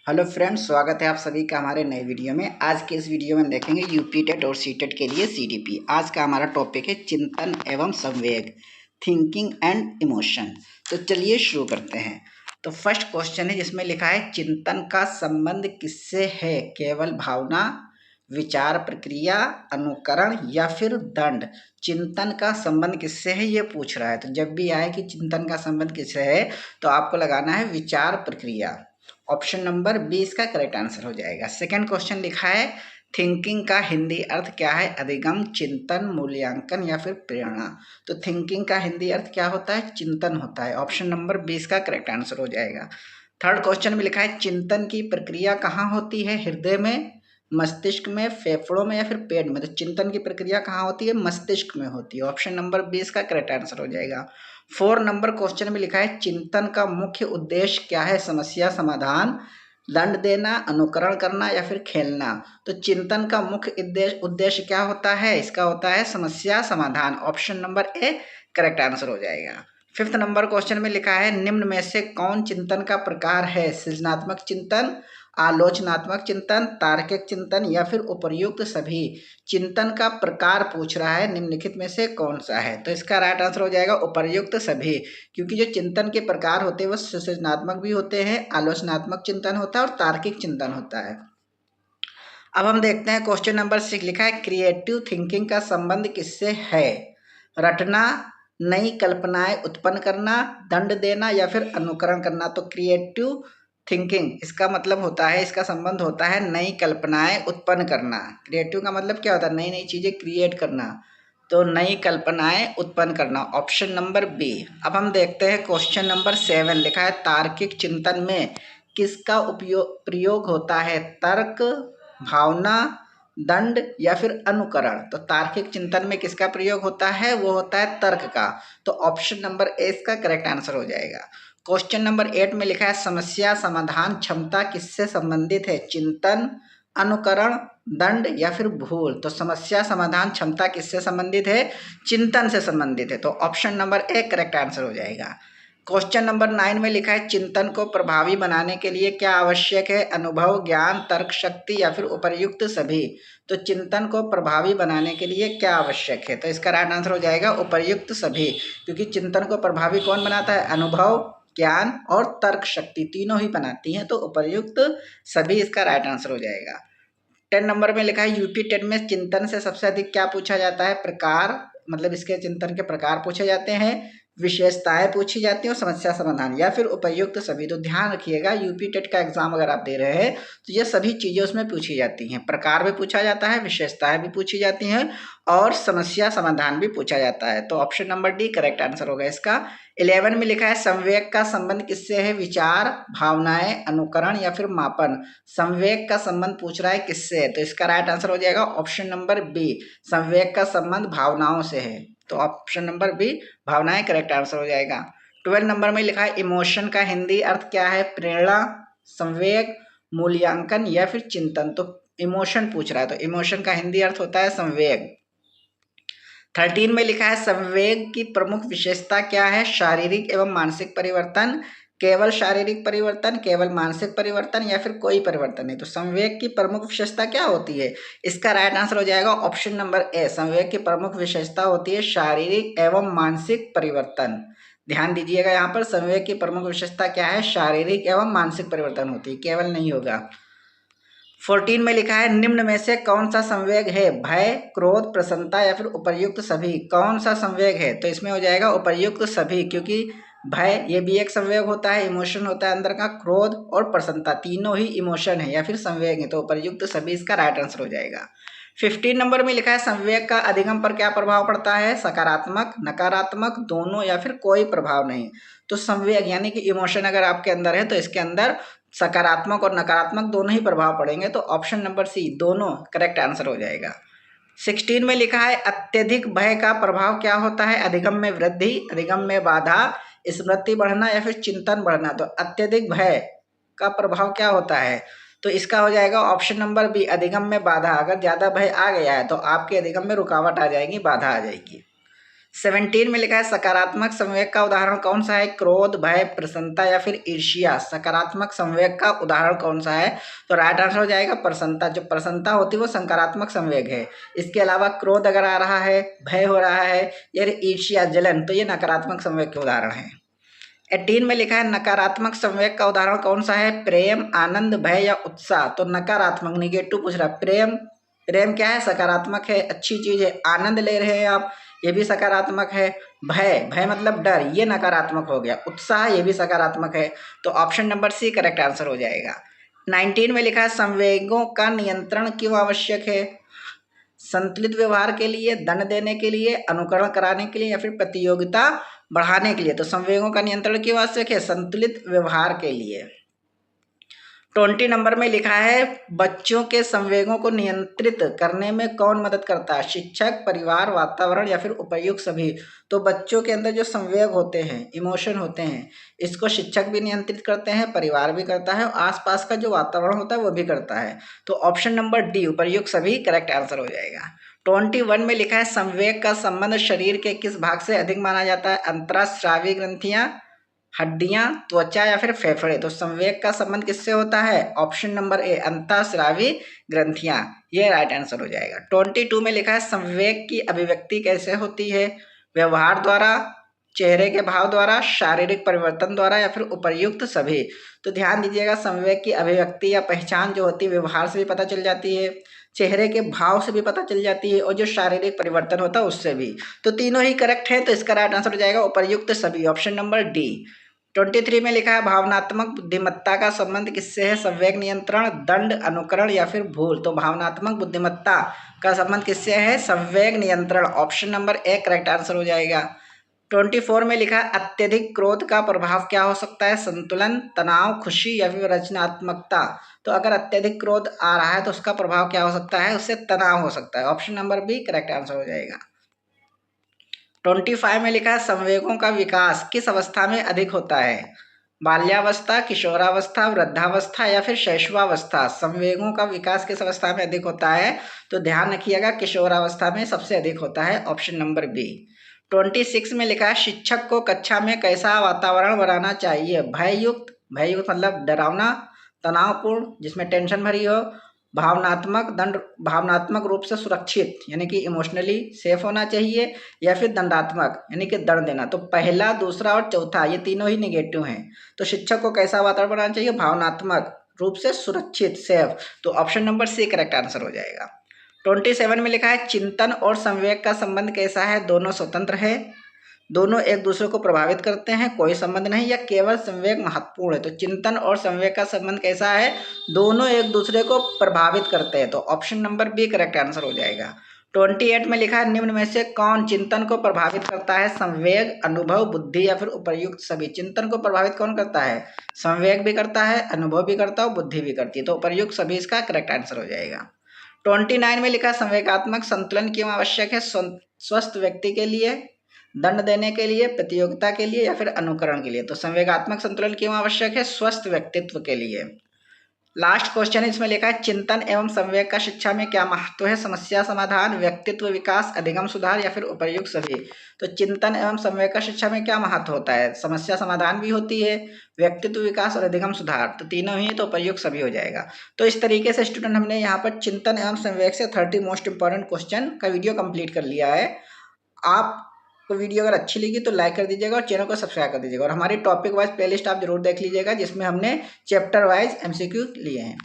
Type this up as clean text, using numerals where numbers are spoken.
Hello friends, स्वागत है आप सभी का हमारे नए वीडियो में। आज के इस वीडियो में देखेंगे यूपी टेट और सी टेट के लिए सीडीपी। आज का हमारा टॉपिक है चिंतन एवं संवेग, थिंकिंग एंड इमोशन। तो चलिए शुरू करते हैं। तो फर्स्ट क्वेश्चन है जिसमें लिखा है चिंतन का संबंध किससे है? केवल भावना, विचार प्रक्रिया, अनुकरण या फिर दंड। चिंतन का संबंध किससे है ये पूछ रहा है। तो जब भी आए कि चिंतन का संबंध किससे है तो आपको लगाना है विचार प्रक्रिया। ऑप्शन नंबर बी इसका करेक्ट आंसर हो जाएगा। सेकंड क्वेश्चन लिखा है थिंकिंग का हिंदी अर्थ क्या है? अधिगम, चिंतन, मूल्यांकन या फिर प्रेरणा। तो थिंकिंग का हिंदी अर्थ क्या होता है? चिंतन होता है। ऑप्शन नंबर बी इसका करेक्ट आंसर हो जाएगा। थर्ड क्वेश्चन में लिखा है चिंतन की प्रक्रिया कहाँ होती है? हृदय में, मस्तिष्क में, फेफड़ों में या फिर पेट में। तो चिंतन की प्रक्रिया कहाँ होती है? मस्तिष्क में होती है। ऑप्शन नंबर बी इसका करेक्ट आंसर हो जाएगा। 4 नंबर क्वेश्चन में लिखा है चिंतन का मुख्य उद्देश्य क्या है? समस्या समाधान, दंड देना, अनुकरण करना या फिर खेलना। तो चिंतन का मुख्य उद्देश्य क्या होता है? इसका होता है समस्या समाधान। Option number A correct answer हो जाएगा। 5th नंबर क्वेश्चन में लिखा है निम्न में से कौन चिंतन का प्रकार है? सृजनात्मक चिंतन, आलोचनात्मक चिंतन, तार्किक चिंतन या फिर उपर्युक्त सभी। चिंतन का प्रकार पूछ रहा है, निम्नलिखित में से कौन सा है? तो इसका राइट आंसर हो जाएगा उपर्युक्त सभी, क्योंकि जो चिंतन के प्रकार होते हैं वो सृजनात्मक भी होते हैं, आलोचनात्मक चिंतन होता है और तार्किक चिंतन होता है। अब हम देखते हैं क्वेश्चन नंबर 6 लिखा है क्रिएटिव थिंकिंग का संबंध किससे है? रटना, नई कल्पनाएं उत्पन्न करना, दंड देना या फिर अनुकरण करना। तो क्रिएटिव थिंकिंग इसका मतलब होता है, इसका संबंध होता है नई कल्पनाएं उत्पन्न करना। क्रिएटिव का मतलब क्या होता है? नई नई चीजें क्रिएट करना। तो नई कल्पनाएं उत्पन्न करना। Option number B. अब हम देखते हैं क्वेश्चन नंबर 7 लिखा है तार्किक चिंतन में किसका प्रयोग होता है? तर्क, भावना, दंड या फिर अनुकरण। तो तार्किक चिंतन में किसका प्रयोग होता है? वो होता है तर्क का। तो ऑप्शन नंबर ए इसका करेक्ट आंसर हो जाएगा। क्वेश्चन नंबर 8 में लिखा है समस्या समाधान क्षमता किससे संबंधित है? चिंतन, अनुकरण, दंड या फिर भूल। तो समस्या समाधान क्षमता किससे संबंधित है? चिंतन से संबंधित है। तो option number A correct answer हो जाएगा। क्वेश्चन नंबर 9 में लिखा है चिंतन को प्रभावी बनाने के लिए क्या आवश्यक है? अनुभव, ज्ञान, तर्क शक्ति या फिर उपर्युक्त सभी। तो चिंतन को प्रभावी बनाने के लिए क्या आवश्यक है? तो इसका राइट आंसर हो जाएगा उपर्युक्त सभी, क्योंकि चिंतन को प्रभावी कौन बनाता है? अनुभव, ज्ञान और तर्क शक्ति तीनों ही बनाती हैं। तो उपर्युक्त सभी इसका राइट आंसर हो जाएगा। 10 नंबर में लिखा है यूपी टेट में चिंतन से सबसे अधिक क्या पूछा जाता है? प्रकार, मतलब इसके चिंतन के प्रकार पूछे जाते हैं, विशेषताएं पूछी जाती हैं और समस्या समाधान या फिर उपयुक्त सभी। तो ध्यान रखिएगा यूपी टेट का एग्जाम अगर आप दे रहे हैं तो ये सभी चीजें उसमें पूछी जाती हैं। प्रकार भी पूछा जाता है, विशेषताएं भी पूछी जाती हैं और समस्या समाधान भी पूछा जाता है। तो option number D correct answer होगा इसका। 11 में लिखा है संवेग का संबंध किससे है? विचार, भावनाएं, अनुकरण या फिर मापन। संवेग का संबंध पूछ रहा है किससे है? तो इसका राइट आंसर हो जाएगा ऑप्शन नंबर बी, संवेग का संबंध भावनाओं से है। तो ऑप्शन नंबर बी भावनाएं करेक्ट आंसर हो जाएगा। 12 नंबर में लिखा है इमोशन का हिंदी अर्थ क्या है? प्रेरणा, संवेग, मूल्यांकन या फिर चिंतन। तो इमोशन पूछ रहा है, तो इमोशन का हिंदी अर्थ होता है संवेग। 13 में लिखा है संवेग की प्रमुख विशेषता क्या है? शारीरिक एवं मानसिक परिवर्तन, केवल शारीरिक परिवर्तन, केवल मानसिक परिवर्तन या फिर कोई परिवर्तन नहीं। तो संवेग की प्रमुख विशेषता क्या होती है? इसका राइट आंसर हो जाएगा ऑप्शन नंबर ए, संवेग की प्रमुख विशेषता होती है शारीरिक एवं मानसिक परिवर्तन। ध्यान दीजिएगा यहाँ पर संवेग की प्रमुख विशेषता क्या है? शारीरिक एवं मानसिक परिवर्तन होती है, केवल नहीं होगा। 14 में लिखा है निम्न में से कौन सा संवेग है? भय, क्रोध, प्रसन्नता या फिर उपर्युक्त सभी। कौन सा संवेग है? तो इसमें हो जाएगा उपर्युक्त सभी, क्योंकि भय ये भी एक संवेग होता है, इमोशन होता है अंदर का। क्रोध और प्रसन्नता तीनों ही इमोशन है या फिर संवेग है। तो उपर्युक्त सभी इसका राइट आंसर हो जाएगा। 15 नंबर में लिखा है संवेग का अधिगम पर क्या प्रभाव पड़ता है? सकारात्मक, नकारात्मक, दोनों या फिर कोई प्रभाव नहीं। तो संवेग यानी कि इमोशन अगर आपके अंदर है तो इसके अंदर सकारात्मक और नकारात्मक दोनों ही प्रभाव पड़ेंगे। तो ऑप्शन नंबर सी दोनों करेक्ट आंसर हो जाएगा। 16 में लिखा है अत्यधिक भय का प्रभाव क्या होता है? अधिगम में वृद्धि, अधिगम में बाधा, स्मृति बढ़ना या फिर चिंतन बढ़ना। तो अत्यधिक भय का प्रभाव क्या होता है? तो इसका हो जाएगा ऑप्शन नंबर बी, अधिगम में बाधा। अगर ज्यादा भय आ गया है तो आपके अधिगम में रुकावट आ जाएगी, बाधा आ जाएगी। 17 में लिखा है सकारात्मक संवेग का उदाहरण कौन सा है? क्रोध, भय, प्रसन्नता या फिर ईर्ष्या। सकारात्मक संवेग का उदाहरण कौन सा है? तो राइट आंसर हो जाएगा प्रसन्नता। जो प्रसन्नता होती है वो सकारात्मक संवेग है। इसके अलावा क्रोध अगर आ रहा है, भय हो रहा है या ईर्ष्या, जलन, तो ये नकारात्मक संवेग के उदाहरण है। 18 में लिखा है नकारात्मक संवेग का उदाहरण कौन सा है? प्रेम, आनंद, भय या उत्साह। तो नकारात्मक, निगेटिव पूछ रहा है। प्रेम क्या है? सकारात्मक है, अच्छी चीज है। आनंद ले रहे हैं आप, ये भी सकारात्मक है। भय मतलब डर, ये नकारात्मक हो गया। उत्साह, ये भी सकारात्मक है। तो option number C correct answer हो जाएगा। 19 में लिखा है संवेगों का नियंत्रण क्यों आवश्यक है? संतुलित व्यवहार के लिए, दंड देने के लिए, अनुकरण कराने के लिए या फिर प्रतियोगिता बढ़ाने के लिए। तो संवेगों का नियंत्रण क्यों आवश्यक है? संतुलित व्यवहार के लिए। 20 नंबर में लिखा है बच्चों के संवेगों को नियंत्रित करने में कौन मदद करता है? शिक्षक, परिवार, वातावरण या फिर उपर्युक्त सभी। तो बच्चों के अंदर जो संवेग होते हैं, इमोशन होते हैं, इसको शिक्षक भी नियंत्रित करते हैं, परिवार भी करता है और आसपास का जो वातावरण होता है वो भी करता है। तो ऑप्शन नंबर डी, उपर्युक्त सभी, करेक्ट आंसर हो जाएगा। 21 में लिखा है संवेग का संबंध शरीर के किस भाग से अधिक माना जाता है? अंतःस्रावी ग्रंथियां, हड्डियां, त्वचा या फिर फेफड़े। तो संवेग का संबंध किससे होता है? ऑप्शन नंबर ए, अंतःस्रावी ग्रंथियां, ये राइट आंसर हो जाएगा। 22 में लिखा है संवेग की अभिव्यक्ति कैसे होती है? व्यवहार द्वारा, चेहरे के भाव द्वारा, शारीरिक परिवर्तन द्वारा या फिर उपर्युक्त सभी। तो ध्यान दीजिएगा, संवेग की अभिव्यक्ति या पहचान जो होती है व्यवहार से भी पता चल जाती है, चेहरे के भाव से भी पता चल जाती है और जो शारीरिक परिवर्तन होता है उससे भी। तो तीनों ही करेक्ट है, तो इसका राइट आंसर हो जाएगा उपर्युक्त सभी, ऑप्शन नंबर डी। 23 में लिखा है भावनात्मक बुद्धिमत्ता का संबंध किससे है? संवेग नियंत्रण, दंड, अनुकरण या फिर भूल। तो भावनात्मक बुद्धिमत्ता का संबंध किससे है? संवेग नियंत्रण, option number A correct answer हो जाएगा। 24 में लिखा है अत्यधिक क्रोध का प्रभाव क्या हो सकता है? संतुलन, तनाव, खुशी या फिर रचनात्मकता। तो अगर अत्यधिक क्रोध आ रहा है तो उसका प्रभाव क्या हो सकता है? उससे तनाव हो सकता है, option number B correct answer हो जाएगा। 25 में लिखा है संवेगों का विकास किस अवस्था में अधिक होता है? बाल्यावस्था, किशोरावस्था, वृद्धावस्था या फिर शैशवावस्था। संवेगों का विकास किस अवस्था में अधिक होता है? तो ध्यान रखिएगा, किशोरावस्था में सबसे अधिक होता है, ऑप्शन नंबर बी। 26 में लिखा है शिक्षक को कक्षा में कैसा वातावरण बनाना चाहिए? भययुक्त मतलब डरावना, तनावपूर्ण जिसमें टेंशन भरी हो, भावनात्मक रूप से सुरक्षित यानी कि इमोशनली सेफ होना चाहिए, या फिर दंडात्मक यानी कि दंड देना। तो पहला, दूसरा और चौथा ये तीनों ही निगेटिव हैं। तो शिक्षक को कैसा वातावरण बनाना चाहिए? भावनात्मक रूप से सुरक्षित, सेफ। तो option number C correct answer हो जाएगा। 27 में लिखा है चिंतन और संवेग का संबंध कैसा है? दोनों स्वतंत्र है, दोनों एक दूसरे को प्रभावित करते हैं, कोई संबंध नहीं, या केवल संवेग महत्वपूर्ण है। तो चिंतन और संवेग का संबंध कैसा है? दोनों एक दूसरे को प्रभावित करते हैं, तो option number B correct answer हो जाएगा। 28 में लिखा है निम्न में से कौन चिंतन को प्रभावित करता है? संवेग, अनुभव, बुद्धि या फिर उपर्युक्त सभी। चिंतन को प्रभावित कौन करता है? संवेग भी करता है, अनुभव भी करता है, बुद्धि भी करती है। तो उपर्युक्त सभी इसका करेक्ट आंसर हो जाएगा। 29 में लिखा संवेगात्मक संतुलन क्यों आवश्यक है? स्वस्थ व्यक्ति के लिए, दंड देने के लिए, प्रतियोगिता के लिए या फिर अनुकरण के लिए। तो संवेगात्मक संतुलन क्यों आवश्यक है? स्वस्थ व्यक्तित्व के लिए। लास्ट क्वेश्चन इसमें लिखा है चिंतन एवं संवेग का शिक्षा में क्या महत्व है? समस्या समाधान, व्यक्तित्व विकास, अधिगम सुधार या फिर उपर्युक्त सभी। तो चिंतन एवं संवेग का शिक्षा में क्या महत्व होता है? समस्या समाधान भी होती है, व्यक्तित्व विकास और अधिगम सुधार, तो तीनों ही, तो उपर्युक्त सभी हो जाएगा। तो इस तरीके से स्टूडेंट हमने यहाँ पर चिंतन एवं संवेग से 30 मोस्ट इंपॉर्टेंट क्वेश्चन का वीडियो कंप्लीट कर लिया है। आपको वीडियो अगर अच्छी लगी तो लाइक कर दीजिएगा और चैनल को सब्सक्राइब कर दीजिएगा, और हमारी टॉपिक वाइज प्लेलिस्ट आप जरूर देख लीजिएगा जिसमें हमने चैप्टर वाइज MCQ लिए हैं।